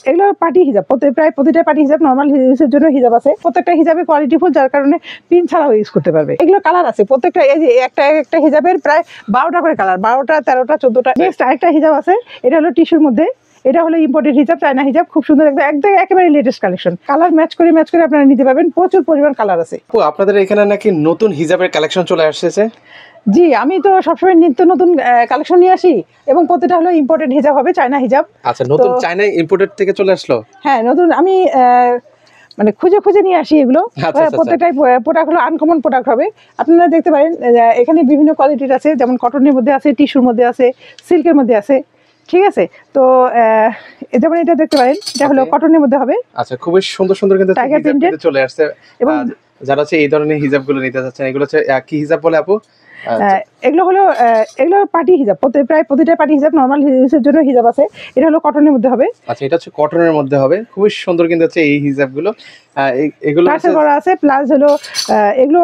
এগুলো পার্টি হিজাব, প্রায় প্রতিটা পার্টি হিজাব, নরমাল ইউজের জন্য হিজাব আছে। প্রত্যেকটা হিজাবে কোয়ালিটিফুল, যার কারণে পিন ছাড়াও ইউজ করতে পারবে। এগুলো কালার আছে প্রত্যেকটা, এই যে একটা হিজাবের প্রায় 12টা করে কালার, 12টা 13টা 14টা। নেক্সট আরেকটা হিজাব আছে, এটা হলো টিস্যুর মধ্যে, এটা হলো ইম্পোর্টেড হিজাব, চায়না হিজাব, খুব সুন্দর, একদম একেবারে লেটেস্ট কালেকশন। কালার ম্যাচ করে আপনারা নিতে পারবেন, প্রচুর পরিমাণ কালার আছে। আপনাদের এখানে নাকি নতুন হিজাবের কালেকশন চলে আসছে? জি, আমি তো সবসময় নিত্য নতুন কালেকশন নিয়ে আসি, এবং প্রতিটা হলো ইম্পোর্টেড হিজাব হবে, চায়না হিজাব। আচ্ছা, নতুন চায়না ইম্পোর্টেড থেকে চলে আসলো? হ্যাঁ, নতুন আমি মানে খুঁজে নিয়ে আসি এগুলো। প্রত্যেকটাই প্রোডাক্ট হলো আনকমন প্রোডাক্ট হবে। আপনারা দেখতে পারেন এখানে বিভিন্ন কোয়ালিটির আছে, যেমন কটনের মধ্যে আছে, টিস্যুর মধ্যে আছে, সিল্কের মধ্যে আছে, ঠিক আছে। তো যেমন এটা দেখতে পারেন, এটা হলো কটনের মধ্যে হবে। আচ্ছা, খুবই সুন্দর সুন্দর কিন্তু টাইগার প্রিন্টেড চলে আসছে। এবং যারা হচ্ছে এই ধরনের হিজাবগুলো নিতে চাচ্ছেন, এগুলো হচ্ছে কি হিজাব বলে আপু? এগুলো পার্টি হিজাব, প্রায় প্রতিটা পার্টি হিজাব, নরমাল ইউজের জন্য হিজাব আছে। এটা হলো কটনের মধ্যে হবে। আচ্ছা, এটা হচ্ছে কটনের মধ্যে হবে, খুবই সুন্দর কিন্তু হচ্ছে এই হিজাবগুলো। এগুলো করা আছে, প্লাস হলো এগুলো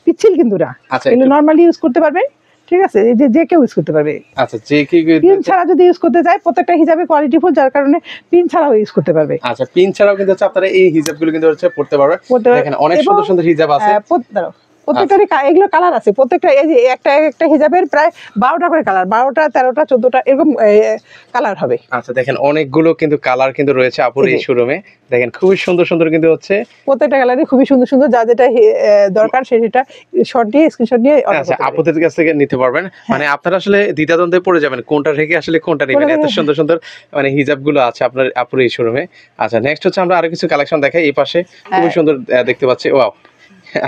পিচ্ছিল কিন্তু না, এগুলো নরমালি ইউজ করতে পারবে, ঠিক আছে, যে কেউ ইউজ করতে পারবে। আচ্ছা, যে কেউ পিন ছাড়া যদি ইউজ করতে চায়, প্রত্যেকটা হিজাবে কোয়ালিটিফুল, যার কারণে পিন ছাড়াও ইউজ করতে পারবে। আচ্ছা, পিন ছাড়াও কিন্তু হচ্ছে আপনারা এই হিজাবগুলো কিন্তু হচ্ছে পড়তে পারবে। দেখেন অনেক সুন্দর সুন্দর হিজাব আছে। প্রত্যেকটারই এগুলো কালার আছে, প্রত্যেকটা এই যে একটা হিজাবের প্রায় 12টা করে কালার, 12টা 13টা 14টা এরকম কালার হবে। আচ্ছা, দেখেন অনেকগুলো কিন্তু কালার কিন্তু রয়েছে আপুর এই শোরুমে। দেখেন খুবই সুন্দর সুন্দর কিন্তু হচ্ছে, প্রত্যেকটা কালারই খুবই সুন্দর সুন্দর, যা যেটা দরকার সেটা শর্ট দিয়ে স্ক্রিনশট নিয়ে আচ্ছা আপুদের কাছ থেকে নিতে পারবেন। মানে আপনারা আসলে দ্বিধাদ্বন্দ্বে পড়ে যাবেন কোনটা রেখে আসলে কোনটা নেবেন, এত সুন্দর সুন্দর মানে হিজাবগুলো আছে আপনার আপুর এই শোরুমে। আচ্ছা, নেক্সট হচ্ছে আমরা আরো কিছু কালেকশন দেখাই। এই পাশে খুবই সুন্দর দেখতে পাচ্ছি, ওয়াও,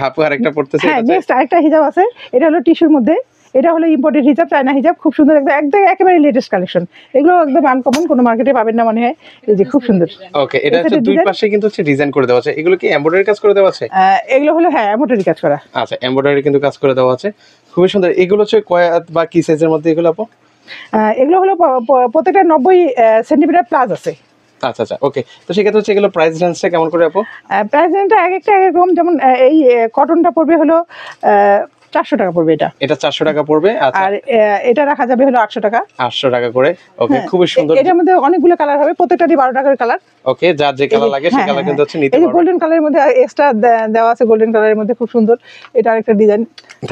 আপু আরেকটা পড়তেছে। হ্যাঁ, নেক্সট আরেকটা হিজাব আছে, এটা হলো টিস্যুর মধ্যে, এটা হলো ইম্পোর্টেড হিজাব, চায়না হিজাব, খুব সুন্দর, একদম একেবারে লেটেস্ট কালেকশন। এগুলো একদম আনকমন, কোনো মার্কেটে পাবেন না মনে হয়। এই যে খুব সুন্দর। ওকে, এটা হচ্ছে দুই পাশে কিন্তু হচ্ছে ডিজাইন করে দেওয়া আছে। এগুলো কি এমব্রয়ডারি কাজ করে দেওয়া আছে? এগুলো হলো হ্যাঁ এমব্রয়ডারি কাজ করা। আচ্ছা, এমব্রয়ডারি কিন্তু কাজ করে দেওয়া আছে, খুবই সুন্দর। এগুলো হচ্ছে কয়াত বা কি সাইজের মধ্যে এগুলো আপু? এগুলো হলো প্রত্যেকটা 90 সেন্টিমিটার প্লাস আছে। আচ্ছা আচ্ছা, ওকে। তো সেক্ষেত্রে হচ্ছে এগুলো প্রাইস রেঞ্জটা কেমন করে আপু? প্রাইস রেঞ্জটা এক একটা এরকম, যেমন এই কটনটা পড়বে হলো 400 টাকা পড়বে, এটা 400 টাকা পড়বে। আর এটা রাখা যাবে হলো 800 টাকা। 800 টাকা করে, ওকে, খুবই সুন্দর। এটার মধ্যে অনেকগুলো কালার হবে, প্রত্যেকটারই 12 টাকার কালার। ওকে, যার যে কালার লাগে সেই কালার কিন্তু হচ্ছে নিতে পারবেন। এই যে গোল্ডেন কালারের মধ্যে এক্সট্রা দেওয়া আছে, গোল্ডেন কালারের মধ্যে খুব সুন্দর, এটা আরেকটা ডিজাইন।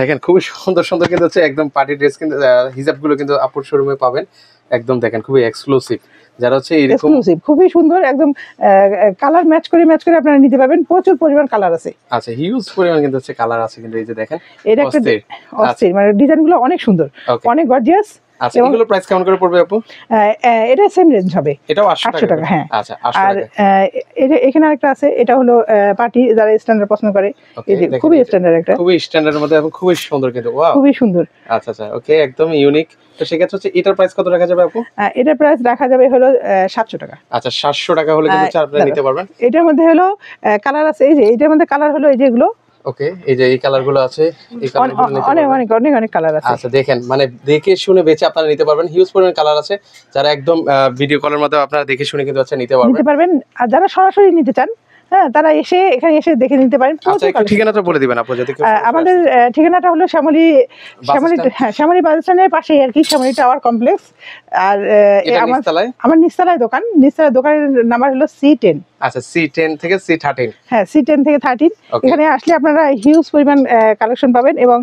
দেখেন খুবই সুন্দর সুন্দর কিন্তু হচ্ছে একদম পার্টি ড্রেস কিন্তু হিজাবগুলো কিন্তু আপুর শোরুমে পাবেন। একদম দেখেন খুবই এক্সক্লুসিভ, যারা হচ্ছে এরকম এক্সক্লুসিভ, খুবই সুন্দর, একদম কালার ম্যাচ করে আপনারা নিতে পারবেন, প্রচুর পরিমাণ কালার আছে। আচ্ছা, হিউজ পরিমাণ কিন্তু হচ্ছে কালার আছে কিন্তু। এই যে দেখেন এটা একটা অস্থির, মানে ডিজাইনগুলো অনেক সুন্দর, অনেক গর্জিয়াস। আচ্ছা, এগুলো প্রাইস কেমন করে পড়বে আপু? এটা সেম রেঞ্জ হবে, এটাও 800 টাকা। হ্যাঁ, আচ্ছা, 800 টাকা। আর এখানে আরেকটা আছে, এটা হলো পার্টি যারা স্ট্যান্ডার্ড পছন্দ করে, এই যে খুবই স্ট্যান্ডার্ড, একটা খুবই স্ট্যান্ডার্ডের মধ্যে এবং খুবই সুন্দর কিন্তু, ওয়াও, খুবই সুন্দর। আচ্ছা আচ্ছা, ওকে, একদম ইউনিক। তো সেক্ষেত্রে হচ্ছে এটার প্রাইস কত রাখা যাবে আপু? এটার প্রাইস রাখা যাবে হলো 700 টাকা। আচ্ছা, 700 টাকা হলে কিন্তু আপনারা নিতে পারবেন। এটার মধ্যে হলো কালার আছে, এই যে এটার মধ্যে কালার হলো এই যেগুলো, ওকে, এই যে এই কালারগুলো আছে, এই কালারগুলো নিতে পারবেন। অনেক কালার আছে। আচ্ছা, দেখেন মানে দেখে শুনে বেছে আপনারা নিতে পারবেন, হিউজ পরিমাণ কালার আছে। যারা একদম ভিডিও কলের মধ্যে আপনারা দেখে শুনে কিন্তু আচ্ছা নিতে পারবেন। আর যারা সরাসরি নিতে চান, হ্যাঁ, তারা এখানে এসে দেখে নিতে পারেন। আচ্ছা, একটু ঠিকানাটা বলে দিবেন আপু যদি। আমাদের ঠিকানাটা হলো শ্যামলী বাস স্ট্যান্ডের পাশেই আর কি, শ্যামলী টাওয়ার কমপ্লেক্স। আর আমার নিচতলায় দোকানের নাম্বার হলো C10। আচ্ছা, C10 থেকে C13। হ্যাঁ, C10 থেকে 13। এখানে আসলে আপনারা হিউজ পরিমাণ কালেকশন পাবেন, এবং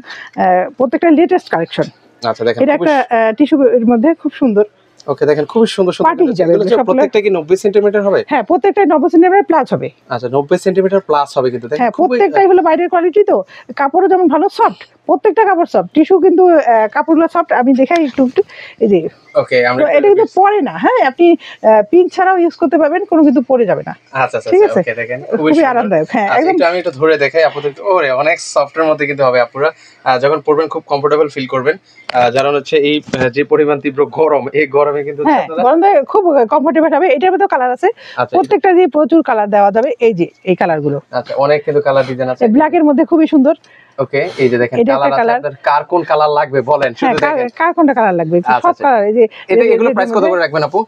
প্রত্যেকটা লেটেস্ট কালেকশন। আচ্ছা, দেখেন এটা একটা টিস্যুর মধ্যে খুব সুন্দর। ওকে, দেখেন খুবই সুন্দর সুন্দর। প্রত্যেকটা কি 90 সেন্টিমিটার হবে? হ্যাঁ, প্রত্যেকটাই 90 সেন্টিমিটার প্লাস হবে। আচ্ছা, 90 সেন্টিমিটার প্লাস হবে কিন্তু। হ্যাঁ, প্রত্যেকটাই হলো বাইরের কোয়ালিটি, তো কাপড়ও যেমন ভালো সফট, প্রত্যেকটা কাপড় সফট, টিস্যু কিন্তু কাপড়গুলো সফট। আমি দেখাই একটু, এই যে ওকে, আমরা এটা কিন্তু পরে না, হ্যাঁ, আপনি পিন ছাড়াও ইউজ করতে পারবেন, কোনো কিন্তু পড়ে যাবে না। আচ্ছা আচ্ছা, ওকে, দেখেন খুবই আরামদায়ক। হ্যাঁ, একদম। আমি একটু ধরে দেখাই আপনাদের। ওরে, অনেক সফটের মধ্যে কিন্তু হবে, আপনারা যখন পরবেন খুব কমফোর্টেবল ফিল করবেন। যারা হচ্ছে এই যে পরিমাণ তীব্র গরম, এই গরমে কিন্তু গরমে খুব কমফোর্টেবল হবে। এটার মধ্যে কালার আছে, প্রত্যেকটা দিয়ে প্রচুর কালার দেওয়া যাবে। এই যে এই কালারগুলো, আচ্ছা, অনেক কিন্তু কালার ডিজাইন আছে। ব্ল্যাক এর মধ্যে খুবই সুন্দর। ওকে, এই যে দেখেন কালার আছে। আপনাদের কার কোন কালার লাগবে বলেন, শুধু দেখেন কার কোনটা কালার লাগবে, সব কালার। এই যে এগুলো প্রাইস কত করে রাখবেন আপু?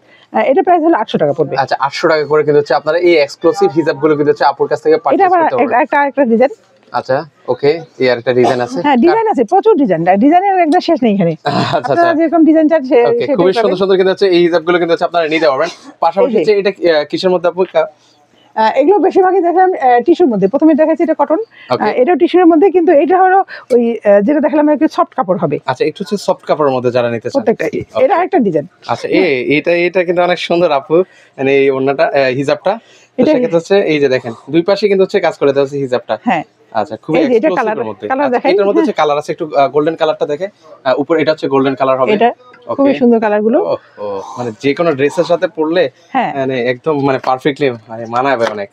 এটা প্রাইস হলো 800 টাকা পড়বে। আচ্ছা, 800 টাকা করে কিন্তু হচ্ছে আপনারা এই এক্সক্লুসিভ হিজাবগুলো কিন্তু হচ্ছে আপুর কাছ থেকে পারচেজ করতে পারবেন। এটা আরেকটা ডিজাইন। আচ্ছা ওকে, এই আরেকটা ডিজাইন আছে। হ্যাঁ ডিজাইন আছে, প্রচুর ডিজাইন, ডিজাইনের একদম শেষ নেই এখানে। আচ্ছা আচ্ছা, আপনারা যেরকম ডিজাইন চান ওকে, খুবই সুন্দর সুন্দর কিন্তু হচ্ছে এই হিজাবগুলো কিন্তু হচ্ছে আপনারা নিতে পারবেন। পাশাপাশি এই যে। যে এটা কিসের মধ্যে আপু? এগুলো বেশিরভাগই দেখলাম টিস্যুর মধ্যে, প্রথমে দেখাচ্ছি এটা কটন, Okay. এটাও টিস্যুর মধ্যে, কিন্তু এটা হলো ওই যেটা দেখালাম একটু সফট কাপড় হবে আচ্ছা, একটু হচ্ছে সফট কাপড়ের মধ্যে যারা নিতে চান। প্রত্যেকটা। Okay. এটা আরেকটা ডিজাইন। আচ্ছা এটা কিন্তু অনেক সুন্দর আপু, মানে এই ওড়নাটা হিজাবটা। তো এটা- সেক্ষেত্রে হচ্ছে এই যে দেখেন দুই পাশে কিন্তু হচ্ছে কাজ করে দেওয়া হচ্ছে হিজাবটা। হ্যাঁ আচ্ছা, খুবই এই যে এটা এক্সক্লুসিভ কালার, এর মধ্যে। কালার আচ্ছা, দেখাই। এটার মধ্যে হচ্ছে কালার আছে, একটু গোল্ডেন কালারটা দেখে উপরে এটা হচ্ছে গোল্ডেন কালার হবে। এটা খুবই Okay. সুন্দর কালার গুলো। ও মানে যে কোনো ড্রেসের সাথে পরলে হ্যাঁ মানে একদম মানে পারফেক্টলি মানে মানাবে অনেক।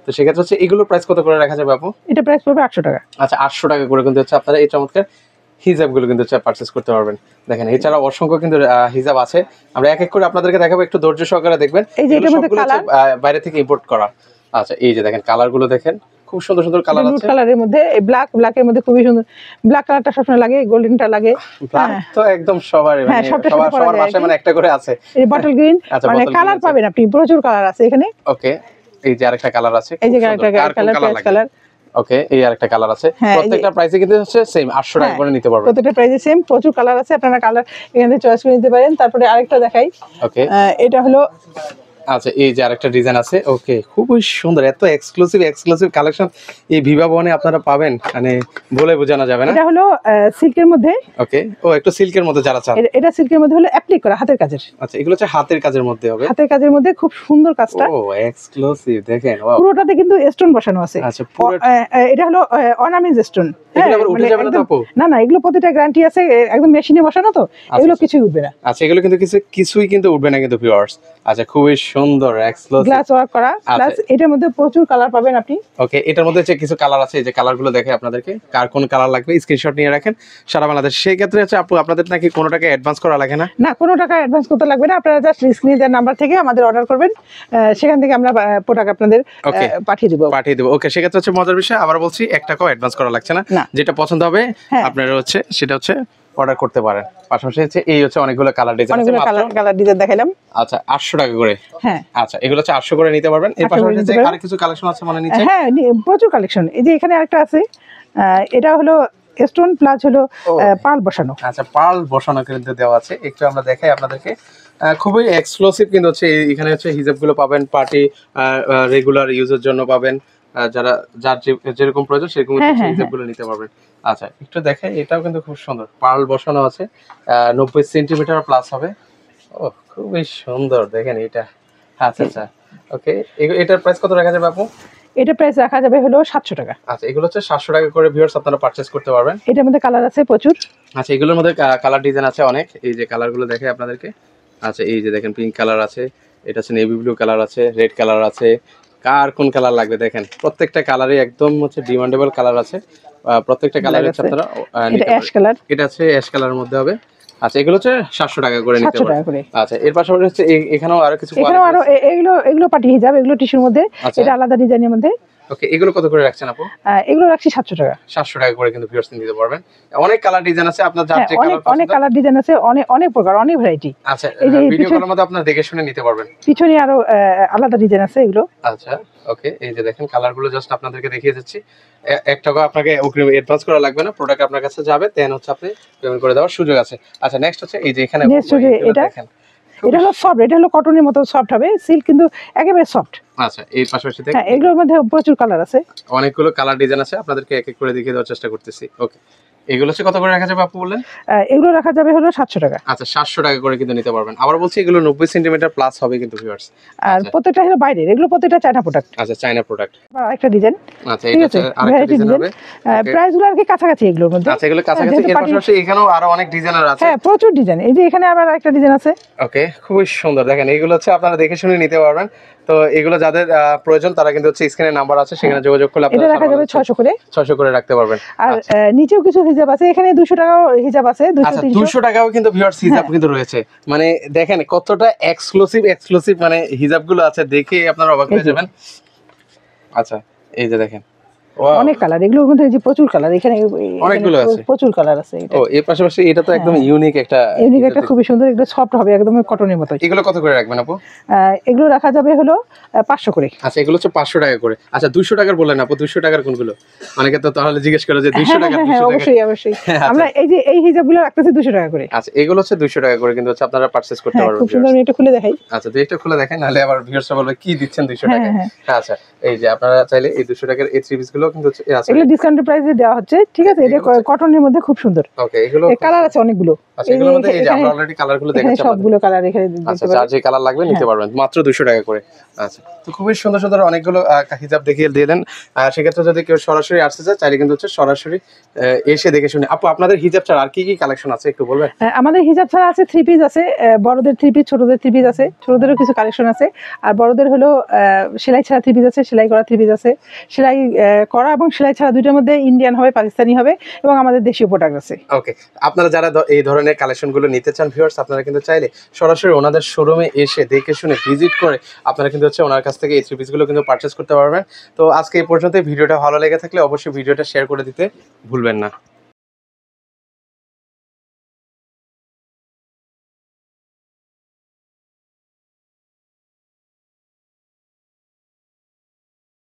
তো সেক্ষেত্রে হচ্ছে এগুলোর প্রাইস কত করে রাখা যাবে আপু? এটা প্রাইস পড়বে 800 টাকা। আচ্ছা 800 টাকা করে কিন্তু হচ্ছে আপনারা এই চমৎকার হিজাব গুলো কিন্তু পারচেজ করতে পারবেন। দেখেন এছাড়া অসংখ্য কিন্তু হিজাব আছে, আমরা এক এক করে আপনাদেরকে দেখাবো, একটু ধৈর্য সহকারে দেখবেন। এই যে এটার মধ্যে সবগুলো হচ্ছে, বাইরে থেকে ইম্পোর্ট করা। আচ্ছা এই যে দেখেন কালার গুলো দেখেন, খুব সুন্দর সুন্দর কালার লুট আছে। কালারের মধ্যে এই ব্ল্যাকের মধ্যে খুবই সুন্দর, ব্ল্যাক কালারটা সবসময় লাগে, গোল্ডেনটা লাগে। ব্ল্যাক তো একদম সবারই, হ্যাঁ, মানে সবটার সাথে পরা সবার যায় বাসায় আর কি। মানে একটা করে আছে। এই বটল গ্রিন, আচ্ছা, মানে bottle green কালার আছে। পাবেন আপনি, প্রচুর কালার আছে এখানে। ওকে, এই যে আরেকটা কালার আছে, এই যে খুব সুন্দর। আরেকটা কার কোন কালার, পেঁয়াজ লাগবে? কালার। ওকে, এই আরেকটা কালার আছে। হ্যাঁ, এই যে- প্রত্যেকটা প্রাইসে কিন্তু হচ্ছে সেম 800 টাকা হ্যাঁ, করে নিতে পারবেন। প্রত্যেকটা প্রাইসে সেম, প্রচুর কালার আছে, আপনারা কালার এখান থেকে চয়েস করে নিতে পারেন। তারপরে আরেকটা দেখাই, ওকে, এটা হলো আচ্ছা এই যে আরেকটা ডিজাইন আছে। ওকে, খুবই সুন্দর, এত এক্সক্লুসিভ কালেকশন এই ভিভা ভবনে আপনারা পাবেন, মানে বলে বোঝানো যাবে না। এটা হলো সিল্কের মধ্যে। ওকে, ও একটু সিল্কের মধ্যে যারা চান। এটা সিল্কের মধ্যে হলো অ্যাপ্লিক করা হাতের কাজের, আচ্ছা এগুলো হচ্ছে হাতের কাজের মধ্যে হবে। হাতের কাজের মধ্যে খুব সুন্দর কাজটা। ও এক্সক্লুসিভ, দেখেন ওয়াও। পুরোটাতে কিন্তু স্টোন বসানো আছে। আচ্ছা পুরো এটা হলো অর্নামেন্টস স্টোন। এগুলো আবার উঠে যাবে না তো আপু? না না, এগুলো প্রতিটা গ্যারান্টি আছে, একদম মেশিনে বসানো তো, এগুলো কিছুই উঠবে না। আচ্ছা এগুলো কিন্তু কিছুই কিন্তু উঠবে না কিন্তু ভিউয়ার্স। আচ্ছা খুবই সুন্দর এক্সক্লুসিভ। গ্লাস ওয়ার্ক করা, প্লাস এটার মধ্যে প্রচুর কালার পাবেন আপনি। ওকে, এটার মধ্যে যে কিছু কালার আছে, এই যে কালারগুলো দেখে আপনাদেরকে, কার কোন কালার লাগবে স্ক্রিনশট নিয়ে রাখেন সারা বাংলাদেশ। সেই ক্ষেত্রে হচ্ছে আপু আপনাদের নাকি কোনো টাকা অ্যাডভান্স করা লাগে না? না, কোনো টাকা অ্যাডভান্স করতে লাগবে না, আপনারা জাস্ট স্ক্রিনে দেওয়ার নাম্বার থেকে আমাদের অর্ডার করবেন, সেখান থেকে আমরা প্রোডাক্ট আপনাদের Okay. পাঠিয়ে দিব। পাঠিয়ে দেবো। ওকে, সেক্ষেত্রে হচ্ছে মজার বিষয়, আবার বলছি 1 টাকাও অ্যাডভান্স করা লাগছে না। না। যেটা পছন্দ হবে হ্যাঁ। আপনারা হচ্ছে সেটা হচ্ছে অর্ডার করতে পারেন। পাশাপাশি হচ্ছে এই হচ্ছে অনেকগুলো কালার ডিজাইন আছে অনেকগুলো মাত্র। কালার ডিজাইন দেখাইলাম। আচ্ছা 800 টাকা করে। হ্যাঁ আচ্ছা এগুলো হচ্ছে 800 করে নিতে পারবেন। এর 800 করে পাশাপাশি নিতে যে পারবেন। আরো কিছু কালেকশন আছে মানে নিচে। হ্যাঁ প্রচুর কালেকশন। এই যে এখানে আরেকটা আছে, এটা হলো স্টোন প্লাস হলো পার্ল বসানো। আচ্ছা পার্ল বসানো কিন্তু দেওয়া আছে, একটু আমরা দেখাই আপনাদেরকে। খুবই এক্সক্লুসিভ কিন্তু হচ্ছে এখানে হচ্ছে হিজাবগুলো পাবেন, পার্টি রেগুলার ইউজের জন্য পাবেন, যার যেরকম প্রয়োজন সেরকম হ্যাঁ, হ্যাঁ, হিজাবগুলো নিতে পারবেন। আচ্ছা একটু দেখাই, এটাও কিন্তু খুব সুন্দর, পার্ল বসানো আছে, 90 সেন্টিমিটার প্লাস হবে। ও খুবই সুন্দর, দেখেন এটা। আচ্ছা আচ্ছা ওকে, এটার প্রাইস কত রাখা যাবে আপু? এটা প্রাইস রাখা যাবে হলো 700 টাকা। আচ্ছা এগুলো হচ্ছে 700 টাকা করে ভিউয়ার্স আপনারা পারচেজ করতে পারবেন। এটার মধ্যে কালার আছে প্রচুর। আচ্ছা এগুলোর মধ্যে কালার ডিজাইন আছে অনেক, এই যে কালারগুলো দেখাই আপনাদেরকে। আচ্ছা এই যে দেখেন পিঙ্ক কালার আছে, এটা হচ্ছে নেভি ব্লু কালার আছে, রেড কালার আছে, কার কোন কালার লাগবে দেখেন, প্রত্যেকটা কালারই একদম হচ্ছে ডিমান্ডেবল কালার আছে। প্রত্যেকটা কালার হচ্ছে আপনারা এটা অ্যাশ কালার, এটা হচ্ছে অ্যাশ কালারের মধ্যে হবে। আচ্ছা এগুলো হচ্ছে 700 টাকা করে নিতে 700 টাকা পারবেন। করে। আচ্ছা এর পাশাপাশি হচ্ছে এখানেও আরো কিছু এখানেও আরো এগুলো পার্টি হিজাব, এগুলো টিস্যুর মধ্যে, আচ্ছা। এটা আলাদা ডিজাইনের মধ্যে। ওকে, এগুলো কত করে রাখছেন আপু? এগুলো রাখছি 700 টাকা। 700 টাকা করে কিন্তু ভিউয়ার্স নিতে পারবেন। অনেক কালার ডিজাইন আছে, আপনার যার যে অনেক কালার অনেক কালার ডিজাইন আছে, অনেক প্রকার, অনেক ভ্যারাইটি। আচ্ছা এই যে ভিডিও কলের মধ্যে আপনারা দেখে শুনে নিতে পারবেন। পিছনে আরো আলাদা ডিজাইন আছে এগুলো। আচ্ছা ওকে, এই যে দেখেন কালারগুলো জাস্ট আপনাদেরকে দেখিয়ে যাচ্ছি। 1 টাকা আপনাকে অগ্রিম অ্যাডভান্স করা লাগবে না, প্রোডাক্ট আপনার কাছে যাবে, দেন হচ্ছে আপনি পেমেন্ট করে দেওয়ার সুযোগ আছে। আচ্ছা নেক্সট হচ্ছে এই যে এখানে Next হচ্ছে এটা। দেখেন, এটা হলো সফট, এটা হলো কটনের মতো সফট হবে, সিল্ক কিন্তু একেবারে সফট। আচ্ছা এর পাশাপাশি হ্যাঁ এগুলোর মধ্যে প্রচুর কালার আছে, অনেকগুলো কালার ডিজাইন আছে, আপনাদেরকে এক এক করে দেখিয়ে দেওয়ার চেষ্টা করতেছি। ওকে, এগুলো হচ্ছে কত করে রাখা যাবে আপু বললেন? এগুলো রাখা যাবে হলো 700 টাকা। আচ্ছা 700 টাকা করে কিন্তু নিতে পারবেন। আবার বলছি এগুলো 90 সেন্টিমিটার প্লাস হবে কিন্তু ভিউয়ার্স। আর প্রত্যেকটা হলো বাইরের, এগুলো প্রত্যেকটা চায়না প্রোডাক্ট। আচ্ছা চায়না প্রোডাক্ট। আরেকটা ডিজাইন, আচ্ছা ঠিক এটা আছে, হচ্ছে আরেকটা ভ্যারাইটি ডিজাইন ডিজাইন। হবে। প্রাইসগুলো আর কি কাছাকাছি এগুলোর মধ্যে। আচ্ছা এগুলো কাছাকাছি। যেহেতু এর party- পাশাপাশি এখানেও আরো অনেক ডিজাইনার আছে। হ্যাঁ প্রচুর ডিজাইন, এই যে এখানে আবার একটা ডিজাইন আছে। ওকে, খুবই সুন্দর, দেখেন এগুলো হচ্ছে আপনারা দেখে শুনে নিতে পারবেন। তো এগুলো যাদের প্রয়োজন তারা কিন্তু হচ্ছে স্ক্রিনে নাম্বার আছে, সেখানে যোগাযোগ করলে এটা আপনারা রাখা যাবে 600 করে। 600 করে রাখতে পারবেন। আর নিচেও কিছু হিজাব আছে, এখানে 200 টাকাও হিজাব আছে, 200 আচ্ছা 300। 200 টাকাও কিন্তু ভিউয়ার্স হিজাব কিন্তু রয়েছে, মানে দেখেন কতটা এক্সক্লুসিভ মানে হিজাবগুলো আছে, দেখে আপনারা অবাক হয়ে যাবেন। আচ্ছা এই যে দেখেন Wow. অনেক কালার, এগুলোর মধ্যে যে প্রচুর কালার, এখানে অনেকগুলো আছে। প্রচুর কালার আছে। ও এর পাশাপাশি এটা তো একদম ইউনিক একটা ইউনিক একটা খুবই সুন্দর, এগুলো সফট হবে একদম কটনের মতো। এগুলো কত করে রাখবেন আপু? এগুলো রাখা যাবে হলো 500 করে। আচ্ছা এগুলো হচ্ছে 500 টাকা করে। আচ্ছা 200 টাকার বললেন আপু, 200 টাকার কোনগুলো? অনেকে তো তাহলে জিজ্ঞেস করে যে 200 টাকা 200 টাকা। অবশ্যই অবশ্যই, আমরা এই যে এই হিজাবগুলো রাখতেছি 200 টাকা করে। আচ্ছা এগুলো হচ্ছে 200 টাকা করে, কিন্তু হচ্ছে আপনারা পারচেজ করতে পারবেন। খুব সুন্দর, এটা খুলে দেখাই। আচ্ছা দুই একটা খুলে দেখেন, নাহলে আবার ভিউয়ার্সরা বলবে কি দিচ্ছেন 200 টাকা। আচ্ছা এই যে আপনারা চাইলে এই 200 টাকার এই থ্রি পিস গুলো কিন্তু আছে, এগুলো ডিসকাউন্ট প্রাইসে দেওয়া হচ্ছে, ঠিক আছে। এটা কটনের মধ্যে খুব সুন্দর। ওকে এগুলো কালার আছে অনেকগুলো। আচ্ছা এগুলোর মধ্যে এই যে আমরা অলরেডি কালারগুলো দেখাচ্ছি আপনাদের। সবগুলো কালার এখানে দিতে আচ্ছা পারবেন। যার যে কালার লাগবে নিতে পারবেন মাত্র 200 টাকা করে। আচ্ছা তো খুবই সুন্দর সুন্দর অনেকগুলো হিজাব দেখিয়ে দিলেন। সেক্ষেত্রে যদি কেউ সরাসরি আসতে চায় চাইলে কিন্তু হচ্ছে সরাসরি এসে দেখে শুনে। আপু আপনাদের হিজাব ছাড়া আর কি কি কালেকশন আছে একটু বলবেন? আমাদের হিজাব ছাড়া আছে থ্রি পিস আছে, বড়দের থ্রি পিস, ছোটদের থ্রি পিস আছে, ছোটদেরও কিছু কালেকশন আছে। আর বড়দের হলো সেলাই ছাড়া থ্রি পিস আছে, সেলাই করা থ্রি পিস আছে। সেলাই করা এবং সেলাই ছাড়া দুইটার মধ্যে ইন্ডিয়ান হবে, পাকিস্তানি হবে এবং আমাদের দেশীয় প্রোডাক্ট আছে। ওকে আপনারা যারা এই ধরনের কালেকশন গুলো নিতে চান ভিউয়ার্স, আপনারা কিন্তু চাইলে সরাসরি ওনাদের শোরুমে এসে দেখে শুনে ভিজিট করে আপনারা কিন্তু হচ্ছে ওনার কাছ থেকে এই থ্রি পিস গুলো কিন্তু পারচেজ করতে পারবেন। তো আজকে এই পর্যন্ত, ভিডিওটা ভালো লেগে থাকলে অবশ্যই ভিডিওটা শেয়ার করে দিতে ভুলবেন না।